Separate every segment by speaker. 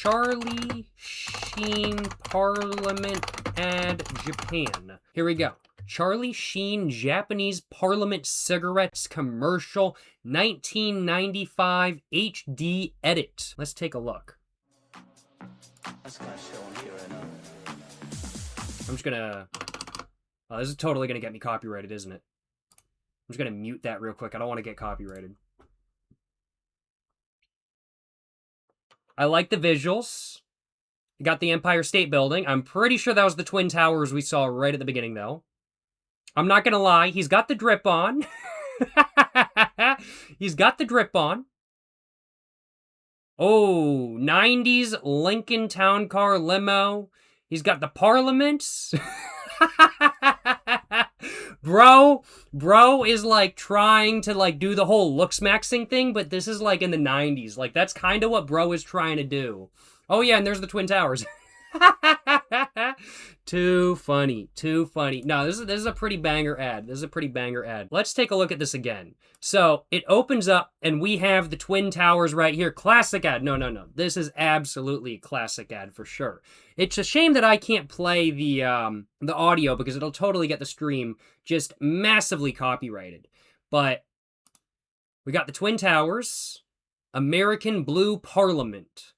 Speaker 1: Charlie Sheen Parliament ad Japan. Here we go. Charlie Sheen Japanese Parliament cigarettes commercial 1995 HD edit. Let's take a look.
Speaker 2: That's gonna show him here and
Speaker 1: I'm just gonna... Oh, this is totally gonna get me copyrighted, isn't it? I'm just gonna mute that real quick. I don't want to get copyrighted. I like the visuals. You got the Empire State Building. I'm pretty sure that was the Twin Towers we saw right at the beginning, though. I'm not gonna lie. He's got the drip on. He's got the drip on. Oh, 90s Lincoln Town Car limo. He's got the Parliaments. Bro is like trying to like do the whole looks maxing thing, but this is like in the 90s. Like that's kind of what bro is trying to do. Oh yeah, and there's the Twin Towers. Too funny. No, this is a pretty banger ad. Let's take a look at this again. So it opens up and we have the Twin Towers right here. Classic ad. No. This is absolutely a classic ad for sure. It's a shame that I can't play the audio because it'll totally get the stream just massively copyrighted. But we got the Twin Towers, American Blue Parliament,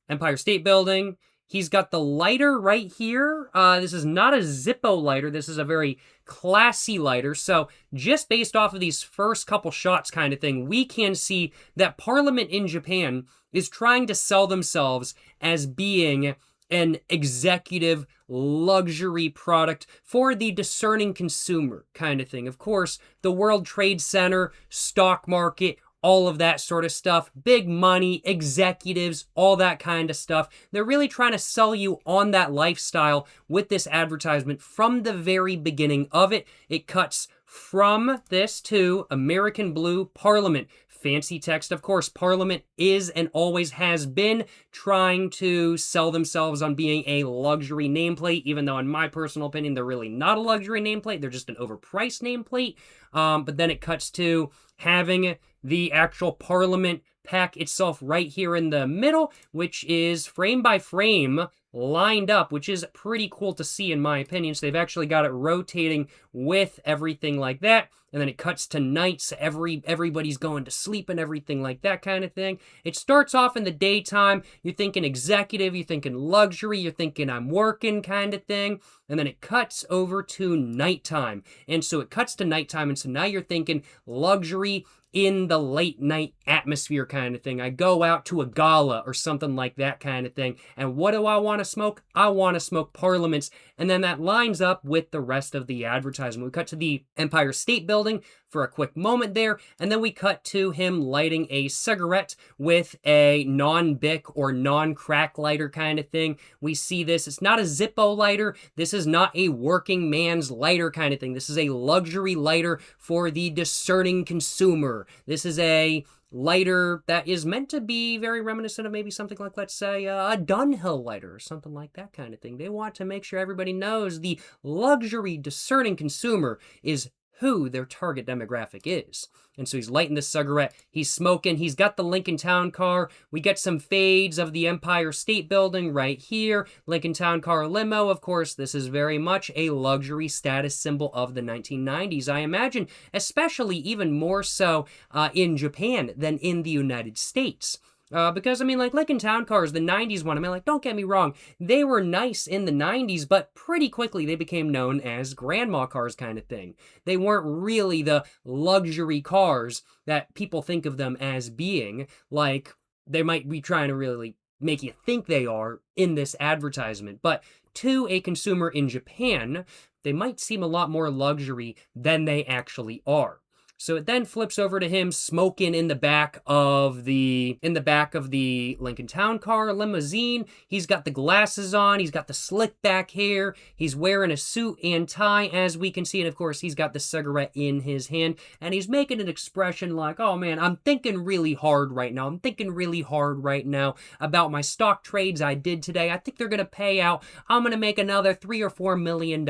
Speaker 1: Empire State Building. He's got the lighter right here. This is not a Zippo lighter. This is a very classy lighter. So just based off of these first couple shots kind of thing, we can see that Parliament in Japan is trying to sell themselves as being an executive luxury product for the discerning consumer kind of thing. Of course, the World Trade Center, stock market, all of that sort of stuff, big money, executives, all that kind of stuff. They're really trying to sell you on that lifestyle with this advertisement from the very beginning of it. It cuts from this to American Blue Parliament. Fancy text, of course. Parliament is and always has been trying to sell themselves on being a luxury nameplate, even though in my personal opinion, they're really not a luxury nameplate. They're just an overpriced nameplate. But then it cuts to having the actual Parliament pack itself right here in the middle, which is frame by frame lined up, which is pretty cool to see in my opinion. So they've actually got it rotating with everything like that. And then it cuts to nights, everybody's going to sleep and everything like that kind of thing. It starts off in the daytime. You're thinking executive, you're thinking luxury, you're thinking I'm working kind of thing. And then it cuts over to nighttime. And so it cuts to nighttime. And so now you're thinking luxury in the late night atmosphere kind of thing. I go out to a gala or something like that kind of thing. And what do I want to smoke? I want to smoke Parliaments. And then that lines up with the rest of the advertisement. We cut to the Empire State Building for a quick moment there. And then we cut to him lighting a cigarette with a non-Bic or non-crack lighter kind of thing. We see this. It's not a Zippo lighter. This is not a working man's lighter kind of thing. This is a luxury lighter for the discerning consumer. This is a lighter that is meant to be very reminiscent of maybe something like, let's say, a Dunhill lighter or something like that kind of thing. They want to make sure everybody knows the luxury discerning consumer is who their target demographic is. And so he's lighting the cigarette, he's smoking, he's got the Lincoln Town Car. We get some fades of the Empire State Building right here. Lincoln Town Car limo, of course, this is very much a luxury status symbol of the 1990s. I imagine, especially even more so in Japan than in the United States. Because, I mean, like, Lincoln Town Cars, the 90s one, I mean, like, don't get me wrong, they were nice in the 90s, but pretty quickly they became known as grandma cars kind of thing. They weren't really the luxury cars that people think of them as being, like, they might be trying to really make you think they are in this advertisement. But to a consumer in Japan, they might seem a lot more luxury than they actually are. So it then flips over to him smoking in the back of the Lincoln Town Car limousine. He's got the glasses on. He's got the slick back hair. He's wearing a suit and tie, as we can see. And of course, he's got the cigarette in his hand. And he's making an expression like, oh man, I'm thinking really hard right now. I'm thinking really hard right now about my stock trades I did today. I think they're going to pay out. I'm going to make another $3 or $4 million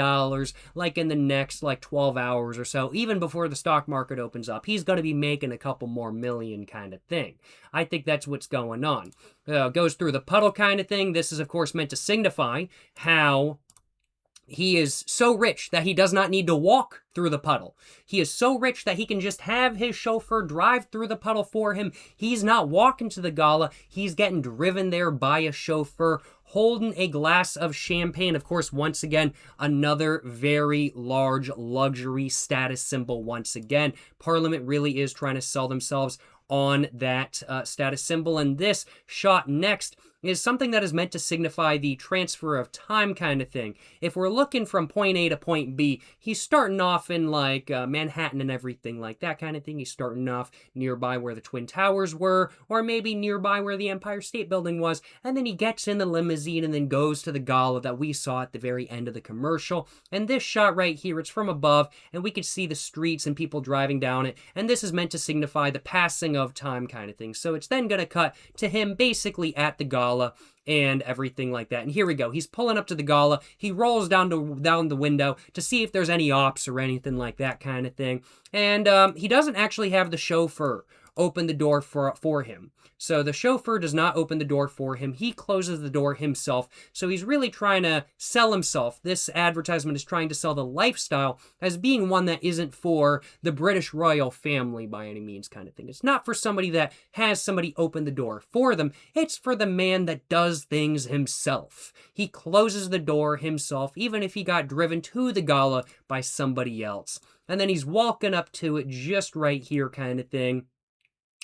Speaker 1: like in the next like 12 hours or so, even before the stock market market opens up, he's going to be making a couple more million kind of thing. I think that's what's going on. Goes through the puddle kind of thing. This is, of course, meant to signify how he is so rich that he does not need to walk through the puddle. He is so rich that he can just have his chauffeur drive through the puddle for him. He's not walking to the gala. He's getting driven there by a chauffeur holding a glass of champagne. Of course, once again, another very large luxury status symbol once again. Parliament really is trying to sell themselves on that status symbol. And this shot next is something that is meant to signify the transfer of time kind of thing. If we're looking from point A to point B, he's starting off in like Manhattan and everything like that kind of thing. He's starting off nearby where the Twin Towers were, or maybe nearby where the Empire State Building was, and then he gets in the limousine and then goes to the gala that we saw at the very end of the commercial. And this shot right here, it's from above, and we could see the streets and people driving down it, and this is meant to signify the passing of time kind of thing. So it's then going to cut to him basically at the gala and everything like that. And here we go. He's pulling up to the gala. He rolls down the window to see if there's any ops or anything like that kind of thing. And he doesn't actually have the chauffeur open the door for him. So the chauffeur does not open the door for him. He closes the door himself. So he's really trying to sell himself. This advertisement is trying to sell the lifestyle as being one that isn't for the British royal family by any means kind of thing. It's not for somebody that has somebody open the door for them. It's for the man that does things himself. He closes the door himself, even if he got driven to the gala by somebody else. And then he's walking up to it just right here kind of thing.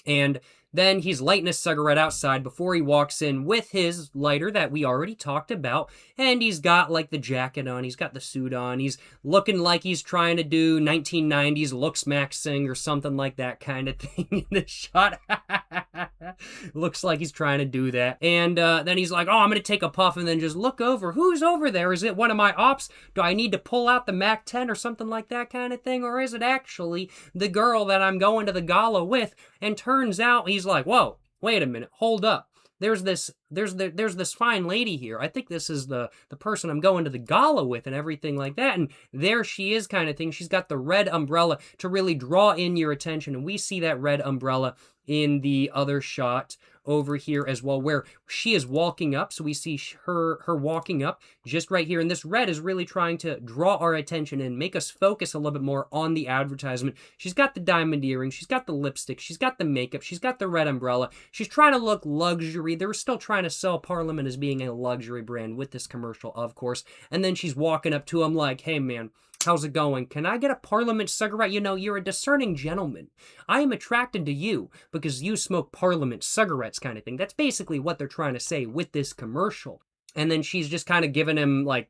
Speaker 1: And then he's lighting a cigarette outside before he walks in with his lighter that we already talked about. And he's got like the jacket on. He's got the suit on. He's looking like he's trying to do 1990s looks maxing or something like that kind of thing in this shot. Looks like he's trying to do that. And then he's like, oh, I'm going to take a puff and then just look over. Who's over there? Is it one of my ops? Do I need to pull out the Mac 10 or something like that kind of thing? Or is it actually the girl that I'm going to the gala with? And turns out he's like, whoa, wait a minute, hold up. There's this fine lady here. I think this is the person I'm going to the gala with and everything like that. And there she is kind of thing. She's got the red umbrella to really draw in your attention. And we see that red umbrella in the other shot over here as well, where she is walking up. So we see her walking up just right here. And this red is really trying to draw our attention and make us focus a little bit more on the advertisement. She's got the diamond earrings. She's got the lipstick. She's got the makeup. She's got the red umbrella. She's trying to look luxury. They were still trying to sell Parliament as being a luxury brand with this commercial, of course. And then she's walking up to him like, hey, man, how's it going? Can I get a Parliament cigarette? You know, you're a discerning gentleman. I am attracted to you because you smoke Parliament cigarettes kind of thing. That's basically what they're trying to say with this commercial. And then she's just kind of giving him like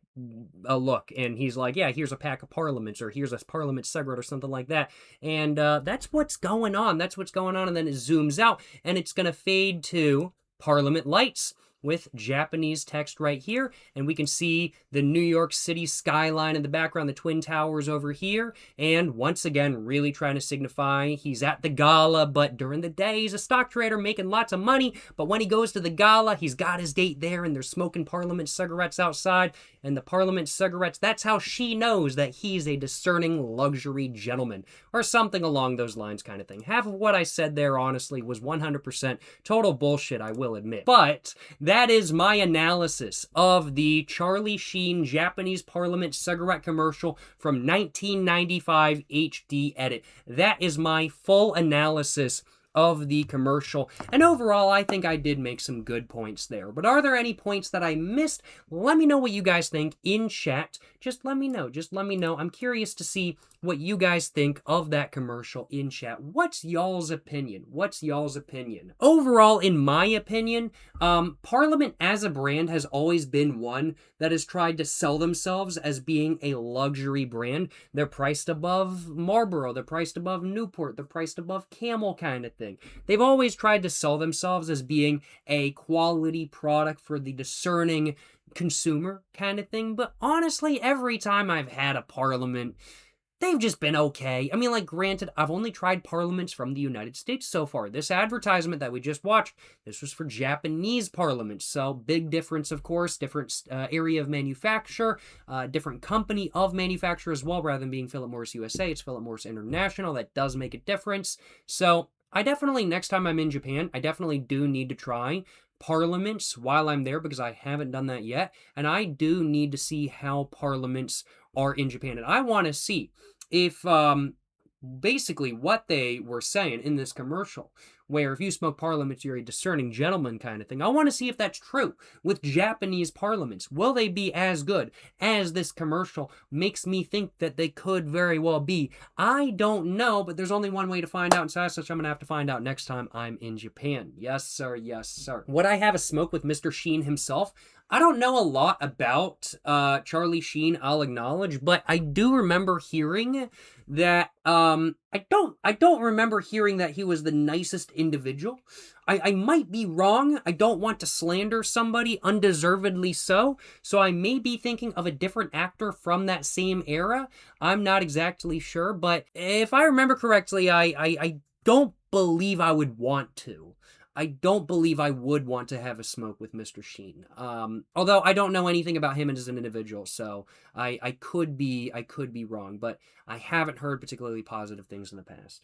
Speaker 1: a look. And he's like, yeah, here's a pack of Parliaments or here's a Parliament cigarette or something like that. And that's what's going on. That's what's going on. And then it zooms out and it's going to fade to Parliament lights with Japanese text right here, and we can see the New York City skyline in the background, the Twin Towers over here, and once again, really trying to signify he's at the gala, but during the day, he's a stock trader making lots of money, but when he goes to the gala, he's got his date there, and they're smoking Parliament cigarettes outside, and the Parliament cigarettes, that's how she knows that he's a discerning luxury gentleman, or something along those lines kind of thing. Half of what I said there, honestly, was 100% total bullshit, I will admit, but that is my analysis of the Charlie Sheen Japanese Parliament cigarette commercial from 1995 HD edit. That is my full analysis of the commercial. And overall, I think I did make some good points there. But are there any points that I missed? Let me know what you guys think in chat. Just let me know. Just let me know. I'm curious to see what you guys think of that commercial in chat. What's y'all's opinion? What's y'all's opinion? Overall, in my opinion, Parliament as a brand has always been one that has tried to sell themselves as being a luxury brand. They're priced above Marlboro. They're priced above Newport. They're priced above Camel kind of thing. They've always tried to sell themselves as being a quality product for the discerning consumer kind of thing. But honestly, every time I've had a Parliament, they've just been okay. I mean, like, granted, I've only tried parliaments from the United States so far. This advertisement that we just watched, this was for Japanese parliaments. So, big difference, of course, different area of manufacture, different company of manufacture as well. Rather than being Philip Morris USA, it's Philip Morris International. That does make a difference. So, I definitely, next time I'm in Japan, I definitely do need to try parliaments while I'm there because I haven't done that yet. And I do need to see how parliaments are in Japan. And I want to see if basically what they were saying in this commercial, where if you smoke parliaments, you're a discerning gentleman kind of thing. I want to see if that's true with Japanese parliaments. Will they be as good as this commercial makes me think that they could very well be? I don't know, but there's only one way to find out, and so as such, I'm going to have to find out next time I'm in Japan. Yes, sir. Yes, sir. Would I have a smoke with Mr. Sheen himself? I don't know a lot about Charlie Sheen, I'll acknowledge, but I do remember hearing that I don't remember hearing that he was the nicest individual. I might be wrong. I don't want to slander somebody undeservedly so I may be thinking of a different actor from that same era. I'm not exactly sure, but if I remember correctly, I don't believe I would want to. I don't believe I would want to have a smoke with Mr. Sheen. Although I don't know anything about him as an individual, so I could be wrong, but I haven't heard particularly positive things in the past.